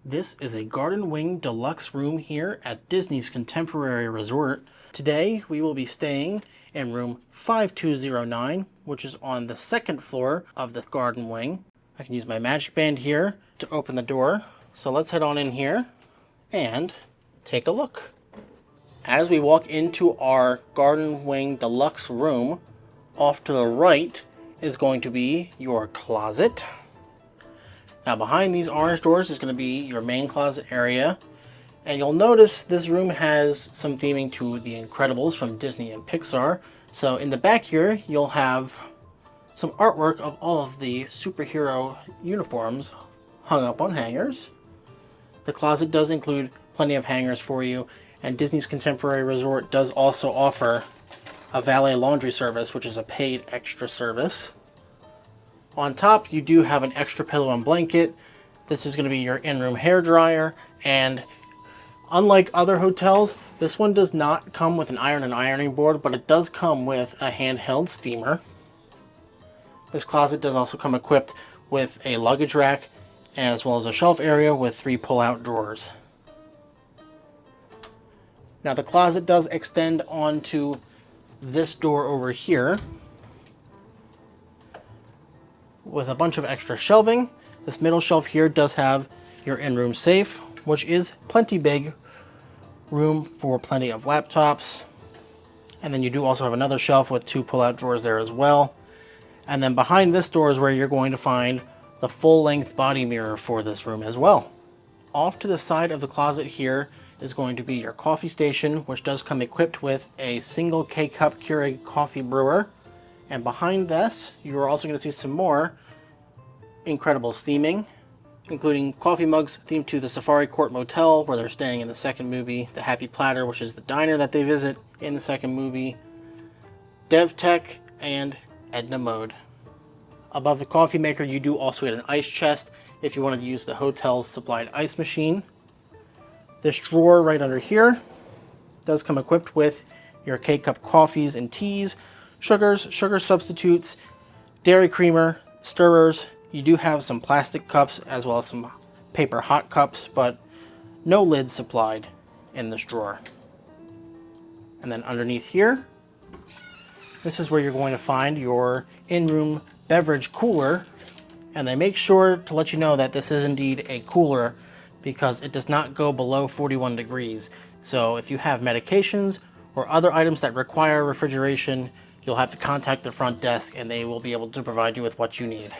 This is a Garden Wing Deluxe Room here at Disney's Contemporary Resort. Today we will be staying in room 5209, which is on the second floor of the Garden Wing. I can use my magic band here to open the door. So let's head on in here and take a look. As we walk into our Garden Wing Deluxe Room, off to the right is going to be your closet. Now behind these orange doors is going to be your main closet area. And you'll notice this room has some theming to The Incredibles from Disney and Pixar. So in the back here, you'll have some artwork of all of the superhero uniforms hung up on hangers. The closet does include plenty of hangers for you, and Disney's Contemporary Resort does also offer a valet laundry service, which is a paid extra service. On top, you do have an extra pillow and blanket. This is going to be your in-room hair dryer, and unlike other hotels, this one does not come with an iron and ironing board, but it does come with a handheld steamer. This closet does also come equipped with a luggage rack, as well as a shelf area with 3 pull-out drawers. Now the closet does extend onto this door over here, with a bunch of extra shelving. This middle shelf here does have your in-room safe, which is plenty big, room for plenty of laptops. And then you do also have another shelf with 2 pull-out drawers there as well. And then behind this door is where you're going to find the full-length body mirror for this room as well. Off to the side of the closet here is going to be your coffee station, which does come equipped with a single K-Cup Keurig coffee brewer. And behind this, you're also going to see some more Incredibles theming, including coffee mugs themed to the Safari Court Motel, where they're staying in the second movie, the Happy Platter, which is the diner that they visit in the second movie, DevTech, and Edna Mode. Above the coffee maker, you do also get an ice chest if you wanted to use the hotel's supplied ice machine. This drawer right under here does come equipped with your K-Cup coffees and teas, sugars, sugar substitutes, dairy creamer, stirrers. You do have some plastic cups as well as some paper hot cups, but no lids supplied in this drawer. And then underneath here, this is where you're going to find your in-room beverage cooler. And they make sure to let you know that this is indeed a cooler because it does not go below 41 degrees. So if you have medications or other items that require refrigeration, you'll have to contact the front desk and they will be able to provide you with what you need.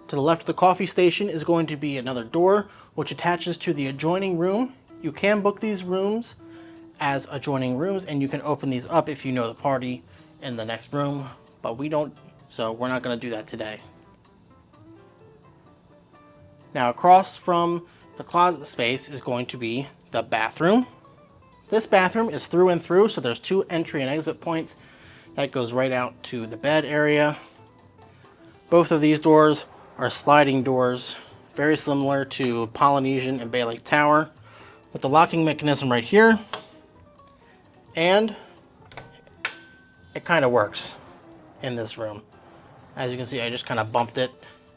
To the left of the coffee station is going to be another door which attaches to the adjoining room. You can book these rooms as adjoining rooms and you can open these up if you know the party in the next room, but we don't, so we're not going to do that today. Now across from the closet space is going to be the bathroom. This bathroom is through and through, so there's 2 entry and exit points. That goes right out to the bed area. Both of these doors are sliding doors, very similar to Polynesian and Bay Lake Tower, with the locking mechanism right here. And it kind of works in this room. As you can see, I just kind of bumped it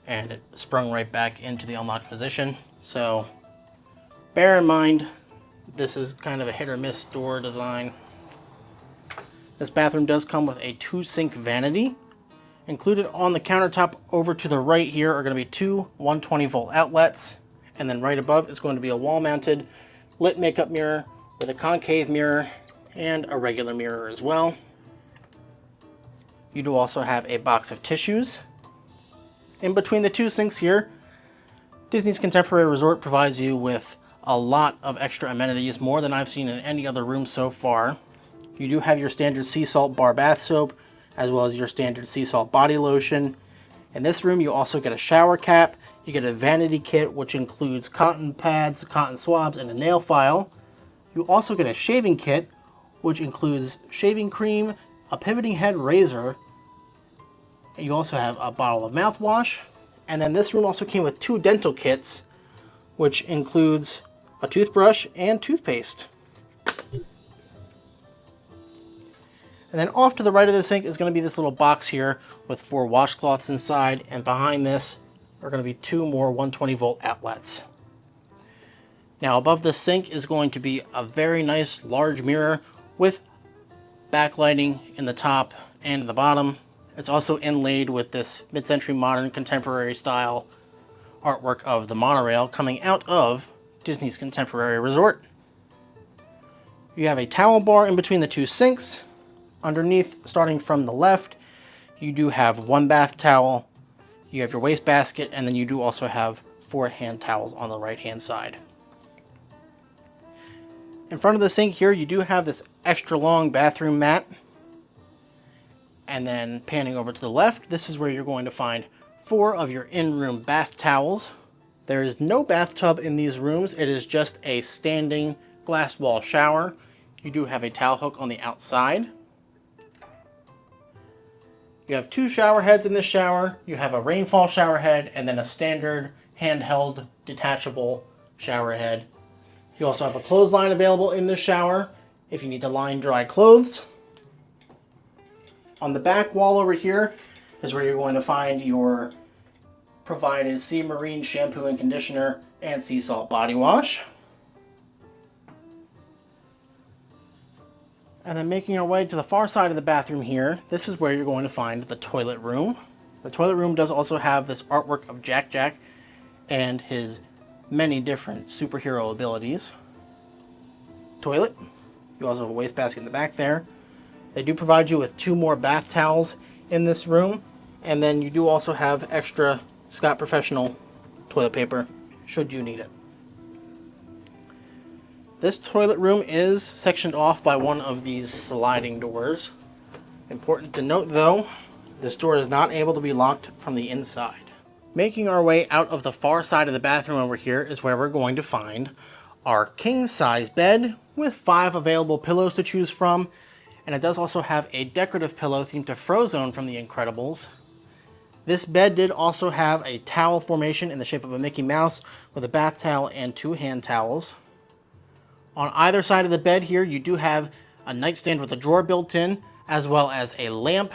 and it sprung right back into the unlocked position. So bear in mind, this is kind of a hit or miss door design. This bathroom does come with a 2-sink vanity. Included on the countertop over to the right here are going to be 2 120-volt outlets. And then right above is going to be a wall-mounted lit makeup mirror with a concave mirror and a regular mirror as well. You do also have a box of tissues. In between the 2 sinks here, Disney's Contemporary Resort provides you with a lot of extra amenities, more than I've seen in any other room so far. You do have your standard sea salt bar bath soap, as well as your standard sea salt body lotion. In this room, you also get a shower cap. You get a vanity kit, which includes cotton pads, cotton swabs, and a nail file. You also get a shaving kit, which includes shaving cream, a pivoting head razor. And you also have a bottle of mouthwash. And then this room also came with 2 dental kits, which includes a toothbrush and toothpaste. And then off to the right of the sink is going to be this little box here with 4 washcloths inside, and behind this are going to be 2 more 120-volt outlets. Now above the sink is going to be a very nice large mirror with backlighting in the top and the bottom. It's also inlaid with this mid-century modern contemporary style artwork of the monorail coming out of Disney's Contemporary Resort. You have a towel bar in between the two sinks. Underneath, starting from the left, you do have one bath towel, you have your wastebasket, and then you do also have 4 hand towels on the right hand side. In front of the sink here, you do have this extra long bathroom mat. And then panning over to the left, this is where you're going to find 4 of your in-room bath towels. There is no bathtub in these rooms. It is just a standing glass wall shower. You do have a towel hook on the outside. You have 2 shower heads in this shower. You have a rainfall shower head and then a standard handheld detachable shower head. You also have a clothesline available in this shower if you need to line dry clothes. On the back wall over here is where you're going to find your provided Sea Marine shampoo and conditioner and sea salt body wash. And then making our way to the far side of the bathroom here, this is where you're going to find the toilet room. The toilet room does also have this artwork of Jack Jack and his many different superhero abilities. Toilet. You also have a wastebasket in the back there. They do provide you with 2 more bath towels in this room, and then you do also have extra Scott Professional toilet paper should you need it. This toilet room is sectioned off by one of these sliding doors. Important to note though, this door is not able to be locked from the inside. Making our way out of the far side of the bathroom over here is where we're going to find our king size bed with 5 available pillows to choose from. And it does also have a decorative pillow themed to Frozone from The Incredibles. This bed did also have a towel formation in the shape of a Mickey Mouse with a bath towel and 2 hand towels. On either side of the bed here, you do have a nightstand with a drawer built in, as well as a lamp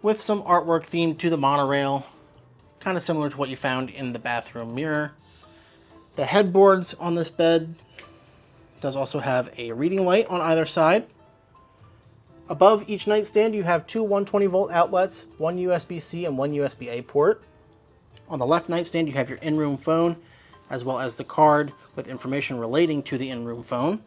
with some artwork themed to the monorail, kind of similar to what you found in the bathroom mirror. The headboards on this bed does also have a reading light on either side. Above each nightstand, you have 2 120-volt outlets, 1 USB-C and 1 USB-A port. On the left nightstand, you have your in-room phone, as well as the card with information relating to the in-room phone.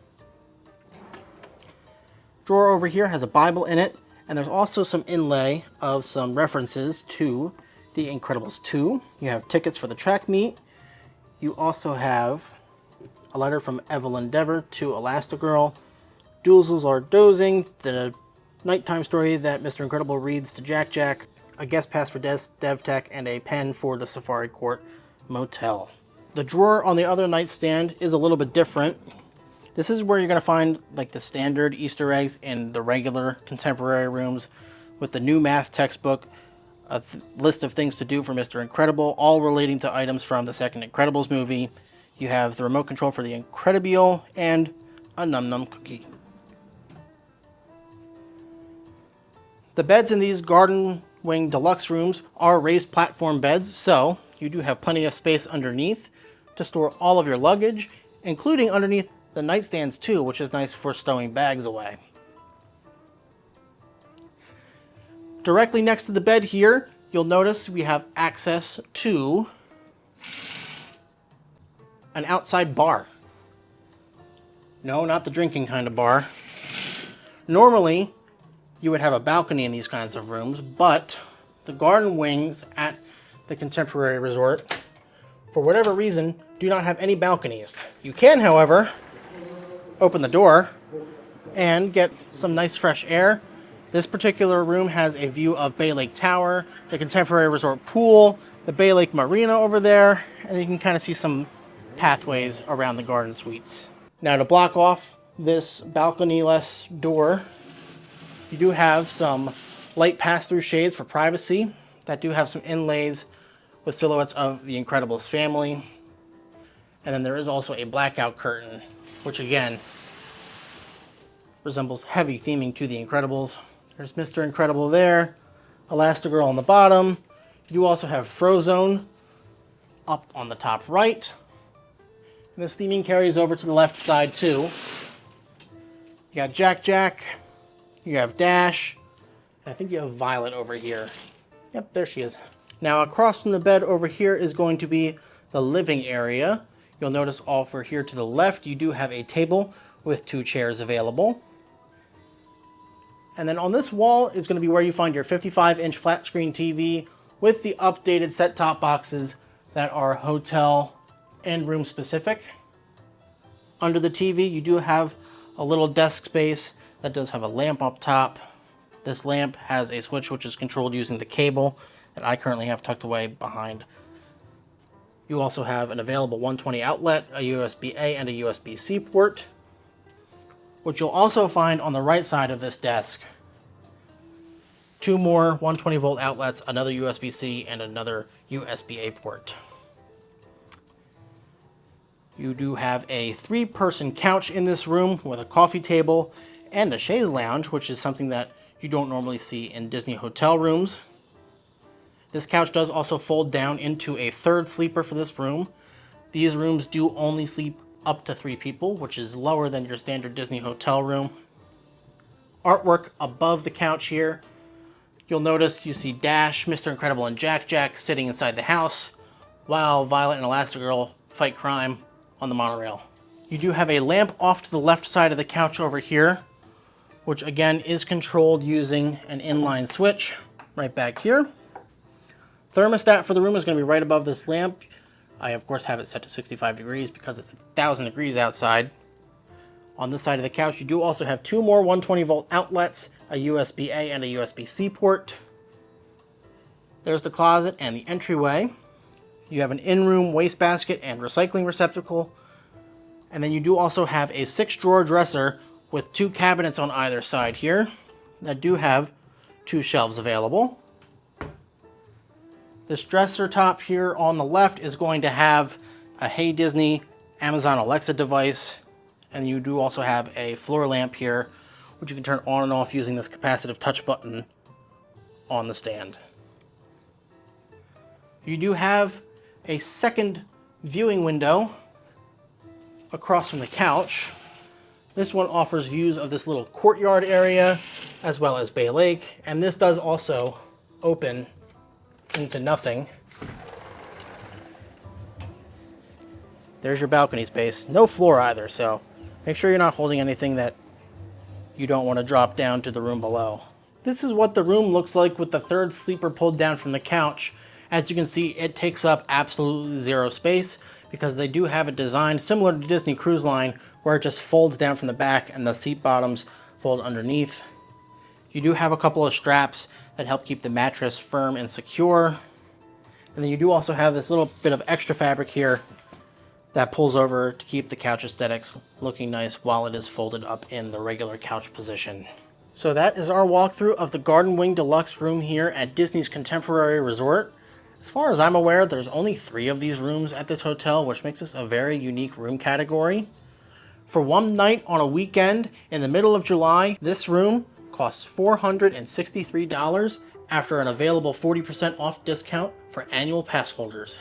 Drawer over here has a Bible in it, and there's also some inlay of some references to The Incredibles 2. You have tickets for the track meet. You also have a letter from Evelyn Dever to Elastigirl. Doozles are dozing, the nighttime story that Mr. Incredible reads to Jack Jack, a guest pass for DevTech, and a pen for the Safari Court Motel. The drawer on the other nightstand is a little bit different. This is where you're going to find like the standard Easter eggs in the regular contemporary rooms, with the new math textbook, a list of things to do for Mr. Incredible, all relating to items from the second Incredibles movie. You have the remote control for the Incredibile and a Num Num cookie. The beds in these Garden Wing Deluxe Rooms are raised platform beds, so you do have plenty of space underneath to store all of your luggage, including underneath the nightstands too, which is nice for stowing bags away. Directly next to the bed here, you'll notice we have access to an outside bar. No, not the drinking kind of bar. Normally, you would have a balcony in these kinds of rooms, but the garden wings at the Contemporary Resort, for whatever reason, do not have any balconies. You can, however, open the door and get some nice fresh air. This particular room has a view of Bay Lake Tower, the Contemporary Resort pool, the Bay Lake Marina over there, and you can kind of see some pathways around the garden suites. Now, to block off this balcony-less door, you do have some light pass-through shades for privacy that do have some inlays with silhouettes of the Incredibles family. And then there is also a blackout curtain, which again resembles heavy theming to the Incredibles. There's Mr. Incredible there, Elastigirl on the bottom. You also have Frozone up on the top right. And this theming carries over to the left side too. You got Jack, you have Dash, and I think you have Violet over here. Yep, there she is. Now across from the bed over here is going to be the living area. You'll notice over here to the left, you do have a table with 2 chairs available. And then on this wall is going to be where you find your 55-inch flat screen TV with the updated set-top boxes that are hotel and room specific. Under the TV, you do have a little desk space that does have a lamp up top. This lamp has a switch which is controlled using the cable that I currently have tucked away behind. You also have an available 120 outlet, a USB-A and a USB-C port, which you'll also find on the right side of this desk. 2 more 120 volt outlets, another USB-C and another USB-A port. You do have a 3-person couch in this room with a coffee table and a chaise lounge, which is something that you don't normally see in Disney hotel rooms. This couch does also fold down into a 3rd sleeper for this room. These rooms do only sleep up to 3 people, which is lower than your standard Disney hotel room. Artwork above the couch here. You'll notice you see Dash, Mr. Incredible, and Jack sitting inside the house, while Violet and Elastigirl fight crime on the monorail. You do have a lamp off to the left side of the couch over here, which again is controlled using an inline switch right back here. Thermostat for the room is going to be right above this lamp. I of course have it set to 65 degrees because it's 1,000 degrees outside. On this side of the couch you do also have 2 more 120 volt outlets, a USB-A and a USB-C port. There's the closet and the entryway. You have an in-room wastebasket and recycling receptacle. And then you do also have a 6-drawer dresser with 2 cabinets on either side here that do have 2 shelves available. This dresser top here on the left is going to have a Hey Disney Amazon Alexa device, and you do also have a floor lamp here, which you can turn on and off using this capacitive touch button on the stand. You do have a second viewing window across from the couch. This one offers views of this little courtyard area as well as Bay Lake, and this does also open into nothing. There's your balcony space. No floor either, so make sure you're not holding anything that you don't want to drop down to the room below. This is what the room looks like with the 3rd sleeper pulled down from the couch. As you can see, it takes up absolutely 0 space because they do have it designed similar to Disney Cruise Line, where it just folds down from the back and the seat bottoms fold underneath. You do have a couple of straps that help keep the mattress firm and secure. And then you do also have this little bit of extra fabric here that pulls over to keep the couch aesthetics looking nice while it is folded up in the regular couch position. So that is our walkthrough of the Garden Wing Deluxe Room here at Disney's Contemporary Resort. As far as I'm aware, there's only 3 of these rooms at this hotel, which makes this a very unique room category. For one night on a weekend in the middle of July, this room costs $463 after an available 40% off discount for annual pass holders.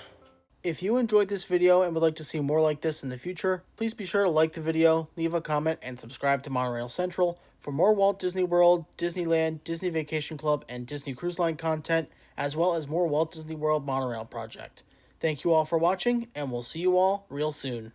If you enjoyed this video and would like to see more like this in the future, please be sure to like the video, leave a comment, and subscribe to Monorail Central for more Walt Disney World, Disneyland, Disney Vacation Club, and Disney Cruise Line content, as well as more Walt Disney World Monorail project. Thank you all for watching, and we'll see you all real soon.